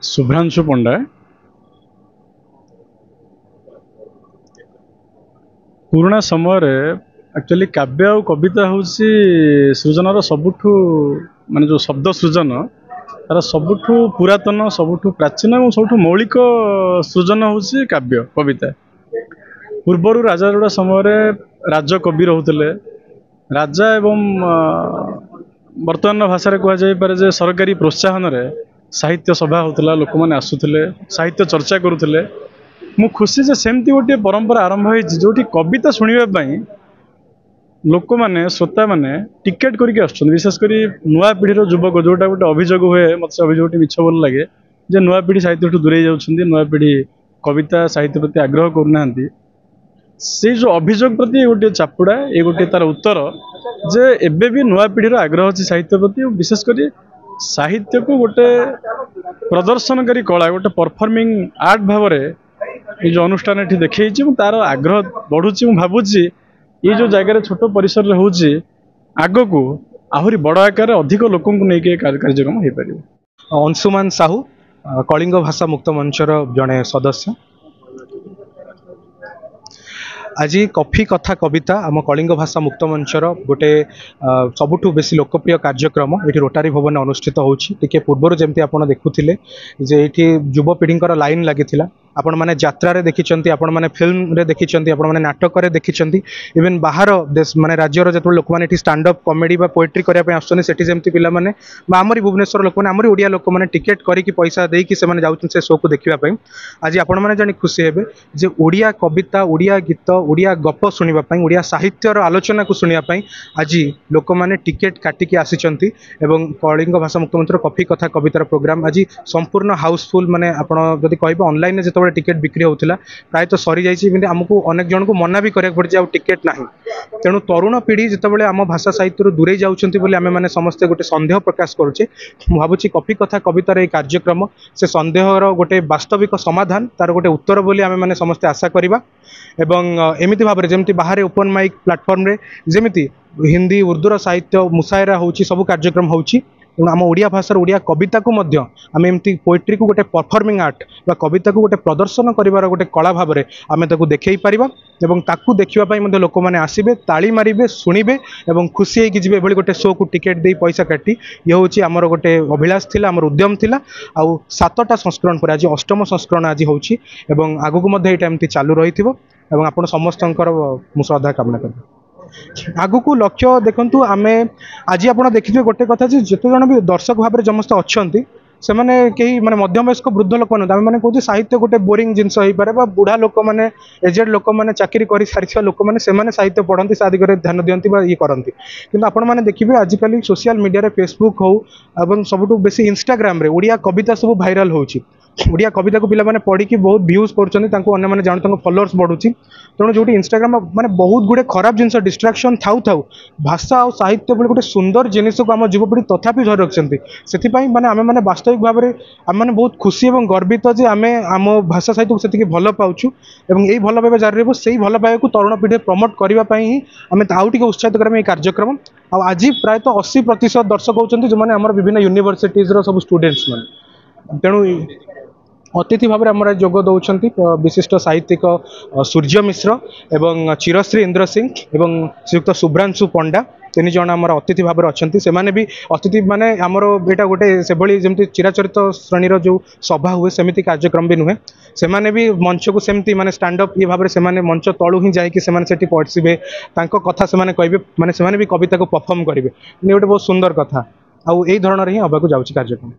शुभ्रांशु पंडा पुराना समय एक्चुअली काव्य और कविता हूँ सृजनार सबुठु माने जो शब्द सृजन तार सबुठु पुरातन सबुठु प्राचीन और सबुठु मौलिक सृजन हूँ काव्य कविता। पूर्वर राजा समय राजकवि रोते राजा एवं वर्तमान भाषा कहुए सरकारी प्रोत्साहन साहित्य सभा होता लोक मैंने आसुले साहित्य चर्चा करुले। मु खुशी से सेमती गोटे परंपरा आरंभ हो जो कविता शुणापी लोक मैंने श्रोता मैंने टिकेट करके विशेषकर नुआ पीढ़ी युवक जोटा गोटे अभियोग हुए मत से अभियोग मिछ भल लगे जे नुआ पीढ़ी साहित्य दूरे जाऊँगी नुआ पीढ़ी कविता साहित्य प्रति आग्रह करना से जो अभियोग प्रति गोटे चापुड़ा ये गोटे तार उत्तर जे एबे भी नुआ पीढ़ी आग्रह अच्छी साहित्य प्रति विशेषकर साहित्य को गोटे प्रदर्शनकारी कला गोटे परफॉर्मिंग आर्ट भाव ये जो अनुष्ठान देखी तार आग्रह बढ़ुची भावुची ये जो जगह छोट परिसर होगी आग को आहरी बड़ आकार अधिक लोक कार्यक्रम हो पार। अंशुमान साहू कलिंग भाषा मुक्त मंचर जड़े सदस्य आज कॉफी कथा कविता आम कलिंग भाषा मुक्त मंचर गोटे सबुठु बेसी लोकप्रिय कार्यक्रम ये रोटारी भवन अनुष्ठित होती पूर्वर जमी आप देखुले जे ये युवपीढ़ी लाइन लगी आपण मैंने यात्रा देखी आपण मैंने फिल्म रे देखी आपण मैंने नाटक देखी इवेन बाहर देश माने राज्यर जो लोक मैंने स्टैंड अप कॉमेडी बा पोएट्री करने आसुँच जमी पिला माने आमरी भुवनेश्वर लोक मैंने आमरी ओडिया लोक मैंने टिकेट करके पैसा देकी से जाऊँ शो को देखापी आज आपण मैंने जानी खुशी हे जे ओडिया कविता ओडिया गीत ओडिया गप शुणापी ओडिया साहित्यर आलोचना को शुणापी आज लोक मैंने टिकेट काटिकी आसी कलिंग भाषा मुक्त मंच कॉफी कथा कवितार प्रोग्राम आज संपूर्ण हाउसफुल माने आप जब कह ऑनलाइन जो टिकेट बिक्री होता प्रायतः सरी जाइए आमको अनेक जन को मना भी कराया पड़े आ टिकेट ना तेणु तरुण पीढ़ी जितेबाला आम भाषा साहित्य दूरे जाऊँगी आम मैंने समस्ते गोटे सन्देह प्रकाश करुचे भावुँ कॉफी कथा कवितार ये कार्यक्रम से सन्देहर गोटे वास्तविक समाधान तार गोटे उत्तर बोली आम मैंने समस्ते आशा करवा एवं एमती भाव में जमी बाहर ओपन माइक प्लाटफर्म रे जमी हिंदी उर्दूर साहित्य मुसायरा होची सब कार्यक्रम होची आम ओडिया भाषार ओडिया कविता को आम एमती पोएट्री को गोटे परफॉर्मिंग आर्ट बा कविता को गोटे प्रदर्शन करिवार गोटे कला भाव में आम ताकू देखै पारिबा एवं ताकू देखिबा लोक मैंने आसबे ताली मारिबे शुणिबे एवं खुशी होगी जी एभली गोटे शो को टिकेट दे पैसा काटी ये हूँ आमर गोटे अभिलाष थिला आमर उद्यम थिला आउ 7टा संस्करण पर आज 8म संस्करण आज होची एवं आगु को एमती चालू रही एवं आपण समस्तंकर मु श्रद्धा कामना करी आगु को लक्ष्य देखु आम आज आप देखिए गोटे कथा जिते जन भी दर्शक भाव में समस्त अच्छा से मैंने कहीं माने मध्यवयस्क वृद्ध लोक मैंने कहूँ साहित्य गोटे बोरिंग जिनस हो पारे बुढ़ा लोक मैंने एजेड लोक मैंने चाकरी कर सारी लोक मैंने साहित्य पढ़ती सा दिगरे ध्यान दिखती ये करती कि आपण मैंने देखिए आजिकल सोशल मीडिया फेसबुक हो सब बेसी इंस्टाग्राम ओडिया कविता सब भाइराल होची ओडिया कविता को पिला माने पढ़ी कि बहुत व्यूज कर जान फॉलोअर्स बढ़ुची तेणु जो इंस्टाग्राम माने बहुत गुड़े खराब जिनस डिस्ट्राक्शन थाउ थाउ भाषा और साहित्य बोले गोटे सुंदर जिनिस को आम युवपीढ़ी तथापि धरी रखिंट से माने आम मैंने वास्तविक भाव में आम मैंने बहुत खुशी और गर्वित जे आम आम भाषा साहित्य को से भल पाचु यही भल पाइबा जारी रही से भल पाइबा तरुण पीढ़ी प्रमोट करने ही आम आउ टे उत्साहित करें कार्यक्रम आज प्रायतः 80% दर्शक होती जो मैंने आम विभिन्न यूनिवर्सिटीज सब स्टूडेंट्स मैंने तेणु अतिथि भाव में आम जोग दौरान विशिष्ट साहित्यिक सूर्य मिश्र एवं चिरश्री इंद्र सिंह एवं श्रीयुक्त शुभ्रांशु पंडा 3 जन आम अतिथि भाव में अच्छा से भी अतिथि माने आमर यहाँ गोटे से जमी चिराचरित श्रेणीर जो सभा हुए सेमती कार्यक्रम भी नुहे से भी मंच को सेमती माने स्टैंड अप ये भाव में मंच तलू ही जाकि पढ़े कथा से कहे माने भी कविता को परफॉर्म करेंगे गोटे बहुत सुंदर कथा आउ यही धरण ही हवाक जाऊँगी कार्यक्रम।